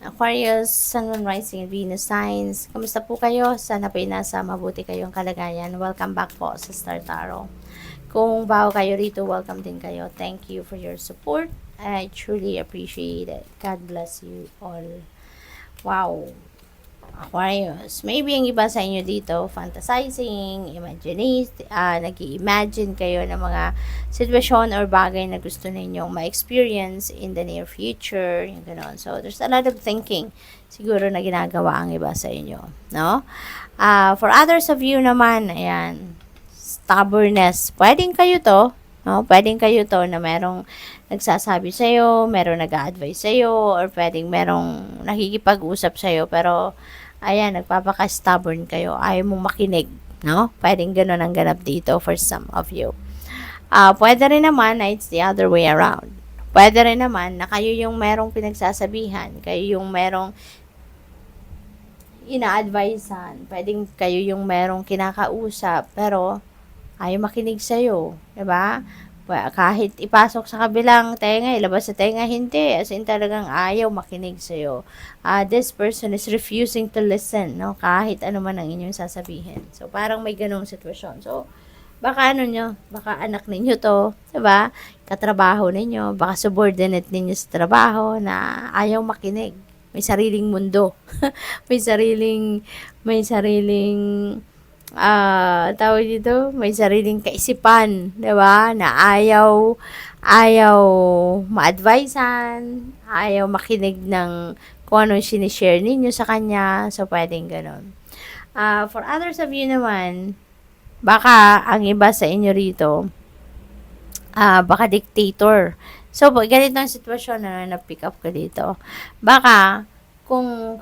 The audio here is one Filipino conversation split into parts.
Aquarius, Sun, Moon, Rising, Venus signs. Kamusta po kayo? Sana po nasa mabuti kayong kalagayan. Welcome back po sa Star Tarot. Kung bago kayo rito, welcome din kayo. Thank you for your support. I truly appreciate it. God bless you all. Wow. Aquarius. Maybe ang iba sa inyo dito, fantasizing, nag-i-imagine kayo ng mga sitwasyon or bagay na gusto ninyong ma-experience in the near future, yung gano'n. So, there's a lot of thinking siguro na ginagawa ang iba sa inyo, no? For others of you naman, ayan, stubbornness. Pwedeng kayo to, no? Pwedeng kayo to na merong nagsasabi sa'yo, merong nag-a-advise sa'yo, or pwedeng merong nakikipag-usap sa'yo, pero ayan, nagpapaka-stubborn kayo. Ayaw mong makinig, no? Pwedeng ganun ang ganap dito for some of you. Pwede rin naman na it's the other way around. Pwede rin naman na kayo yung merong pinagsasabihan, kayo yung merong ina-advisean, pwedeng kayo yung merong kinakausap, pero ayaw makinig sa'yo, diba? Kahit ipasok sa kabilang tenga, ilabas sa tenga, hindi. As in talagang ayaw makinig sa'yo. This person is refusing to listen, no? Kahit ano man ang inyong sasabihin. So, parang may ganong sitwasyon. So, baka ano nyo, baka anak ninyo to, diba? Katrabaho ninyo, baka subordinate ninyo sa trabaho na ayaw makinig. May sariling mundo. may sariling tawag dito, may sariling kaisipan, 'di ba? Na ayaw ma-advisean, ayaw makinig ng kung ano sinishare ninyo sa kanya. So, pwedeng ganun. For others of you naman, baka ang iba sa inyo rito, baka dictator. So, ganito ang sitwasyon na na-pick up ko dito. Baka, kung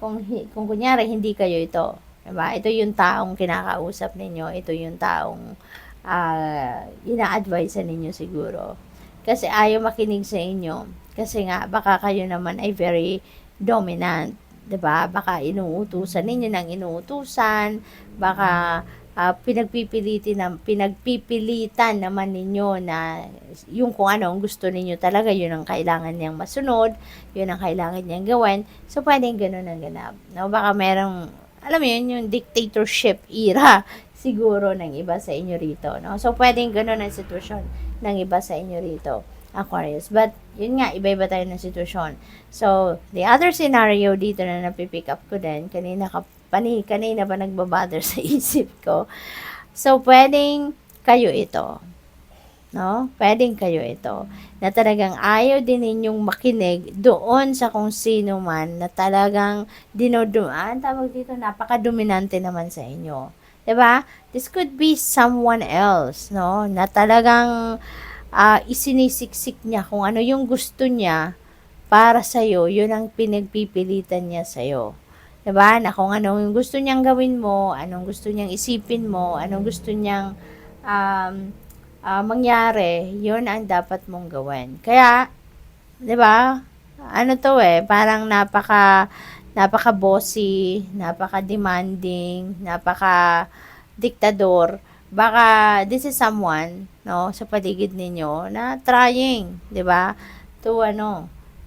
kunyari, hindi kayo ito. Diba? Ito yung taong kinakausap ninyo. Ito yung taong ina-advise ninyo siguro. Kasi ayaw makinig sa inyo. Kasi nga, baka kayo naman ay very dominant. Diba? Baka inuutusan ninyo ng inuutusan. Baka pinagpipilitan naman ninyo na yung kung ano ang gusto ninyo talaga, yun ang kailangan niyang masunod, yun ang kailangan niyang gawin. So, pwedeng ganun ang ganap. No? Baka merong, alam mo yun, yung dictatorship era siguro ng iba sa inyo rito. No? So, pwedeng ganun ang sitwasyon ng iba sa inyo rito, Aquarius. But, yun nga, iba-iba tayo ng sitwasyon. So, the other scenario dito na napipick up ko din, kanina pa nagbabother sa isip ko. So, pwedeng kayo ito. No? Pwedeng kayo ito. Na talagang ayaw din ninyong makinig doon sa kung sino man na talagang tawag dito, napaka-dominante naman sa inyo. 'Di ba? This could be someone else, no? Na talagang isinisiksik niya kung ano yung gusto niya para sa'yo, yun ang pinagpipilitan niya sa'yo. Diba? Na kung anong gusto niyang gawin mo, anong gusto niyang isipin mo, anong gusto niyang mangyari, yun ang dapat mong gawin. Kaya, diba? Ano to parang napaka-bossy, napaka-demanding, napaka-diktador. Baka this is someone, no, sa paligid ninyo na trying, 'di ba?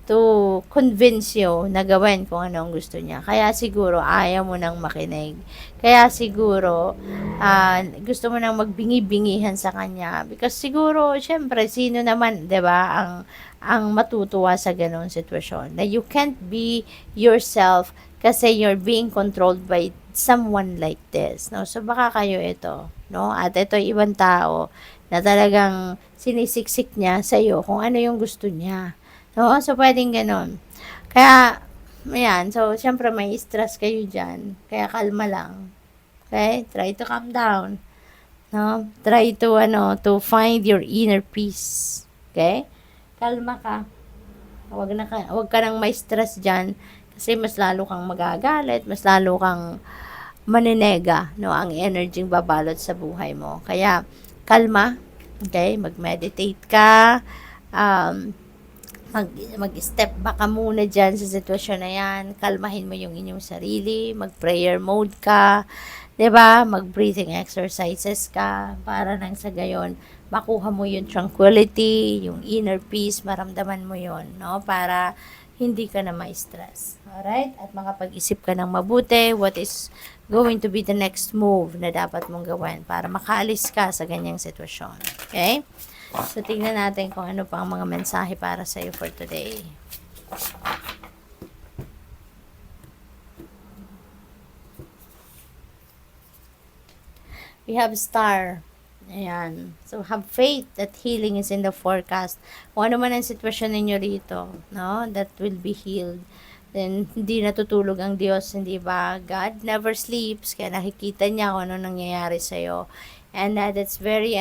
To convince you na gawin kung ano ang gusto niya. Kaya siguro ayaw mo nang makinig. Kaya siguro gusto mo nang magbingi-bingihan sa kanya because siguro syempre sino naman, 'di ba, ang matutuwa sa ganung sitwasyon. Na you can't be yourself kasi you're being controlled by someone like this, no? So baka kayo ito, no? At ito ibang tao na talagang sinisiksik niya sa iyo kung ano yung gusto niya. No? So pwedeng ganun. Kaya ayan, so syempre may stress kayo diyan. Kaya kalma lang. Okay? Try to calm down. No? Try to find your inner peace. Okay? Kalma ka. Wag ka nang may stress diyan kasi mas lalo kang magagalit, mas lalo kang manenega, no, ang energy babalot sa buhay mo. Kaya kalma, okay? Mag-meditate ka, mag-step back ka muna dyan sa sitwasyon na yan. Kalmahin mo yung inyong sarili. Mag-prayer mode ka. 'Di ba? Mag-breathing exercises ka para nang sa gayon makuha mo yung tranquility, yung inner peace, maramdaman mo yon, no? Para hindi ka na ma-stress. Alright? At makapag-isip ka ng mabuti, what is going to be the next move na dapat mong gawin para makaalis ka sa ganyang sitwasyon. Okay? So, tingnan natin kung ano pa ang mga mensahe para sa'yo for today. We have star. Ayan. So, have faith that healing is in the forecast. Kung ano man ang sitwasyon ninyo rito, no? That will be healed. Then, hindi natutulog ang Diyos, hindi ba? God never sleeps. Kaya nakikita niya kung ano nangyayari sa'yo. And that's very,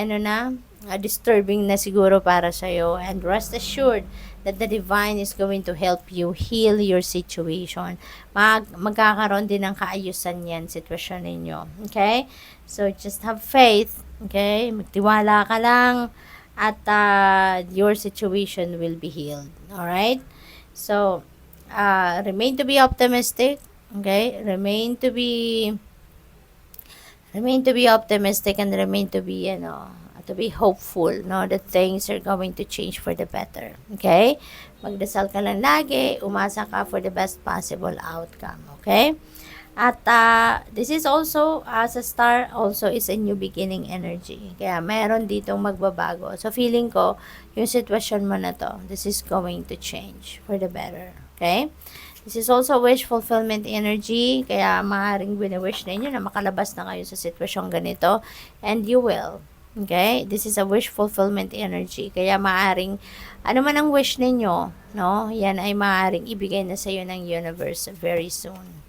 disturbing na siguro para sa'yo. And rest assured that the divine is going to help you heal your situation. Magkakaroon din ng kaayusan yan, sitwasyon ninyo. Okay? So, just have faith. Okay? Magtiwala ka lang at your situation will be healed. Alright? So, remain to be optimistic. Okay? Remain to be optimistic and remain to be, to be hopeful, no, that things are going to change for the better. Okay? Magdasal ka lang lagi, umasa ka for the best possible outcome. Okay? At this is also, as a star, also is a new beginning energy. Kaya meron ditong magbabago. So, feeling ko, yung sitwasyon mo na to, this is going to change for the better. Okay? This is also wish fulfillment energy. Kaya maaaring wini-wish ninyo na makalabas na kayo sa sitwasyong ganito. And you will. Okay? This is a wish fulfillment energy. Kaya maaaring, ano man ang wish ninyo, no? Yan ay maaaring ibigay na sa iyo ng universe very soon.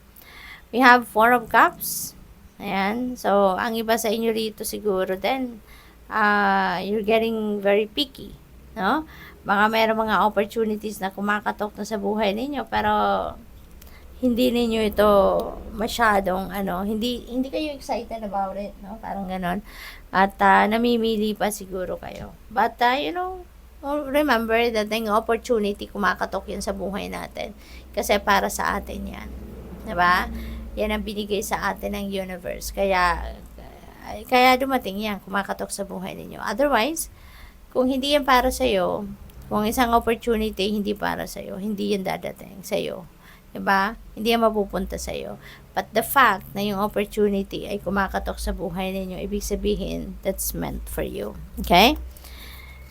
We have 4 of Cups. Ayan. So, ang iba sa inyo rito siguro din, you're getting very picky. No? Baka mayroong mga opportunities na kumakatok na sa buhay ninyo, pero hindi ninyo ito masyadong, hindi kayo excited about it. No? Parang ganon. At namimili pa siguro kayo. But, remember that yung opportunity, kumakatok yan sa buhay natin. Kasi para sa atin yan. Diba? Yan ang binigay sa atin ng universe. Kaya dumating yan, kumakatok sa buhay ninyo. Otherwise, kung hindi yan para sa'yo, kung isang opportunity hindi para sa'yo, hindi yan dadating sa'yo. Diba? Hindi yan mapupunta sa'yo. But the fact na yung opportunity ay kumakatok sa buhay ninyo, ibig sabihin, that's meant for you. Okay?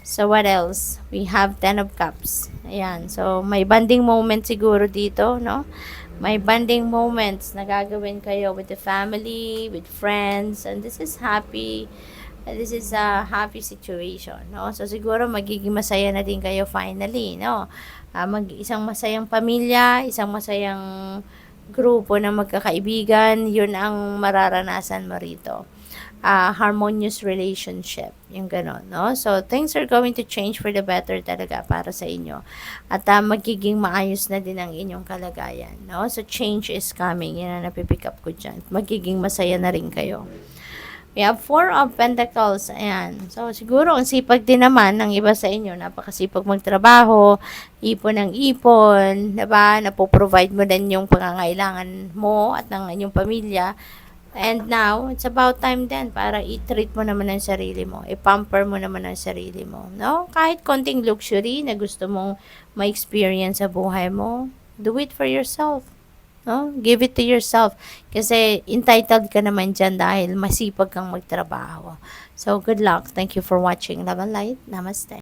So, what else? We have 10 of Cups. Ayan. So, may bonding moment siguro dito, no? May bonding moments na gagawin kayo with the family, with friends, and this is happy. This is a happy situation, no? So, siguro magiging masaya na din kayo finally, no? Isang masayang pamilya, isang masayang grupo ng magkakaibigan, yun ang mararanasan mo rito. Harmonious relationship, yung gano'n, no? So, things are going to change for the better talaga para sa inyo. At magiging maayos na din ang inyong kalagayan, no? So, change is coming. Yan ang napipick up ko dyan. Magiging masaya na rin kayo. We have 4 of Pentacles. Ayan. So, siguro, ang sipag din naman ng iba sa inyo. Napakasipag magtrabaho, ipon ng ipon, diba? Napoprovide mo din yung pangangailangan mo at ng inyong pamilya. And now, it's about time din para i-treat mo naman ang sarili mo. I-pamper mo naman ang sarili mo. No? Kahit konting luxury na gusto mong ma-experience sa buhay mo, do it for yourself. No? Give it to yourself. Kasi entitled ka naman dyan dahil masipag kang magtrabaho. So, good luck. Thank you for watching. Love and light. Namaste.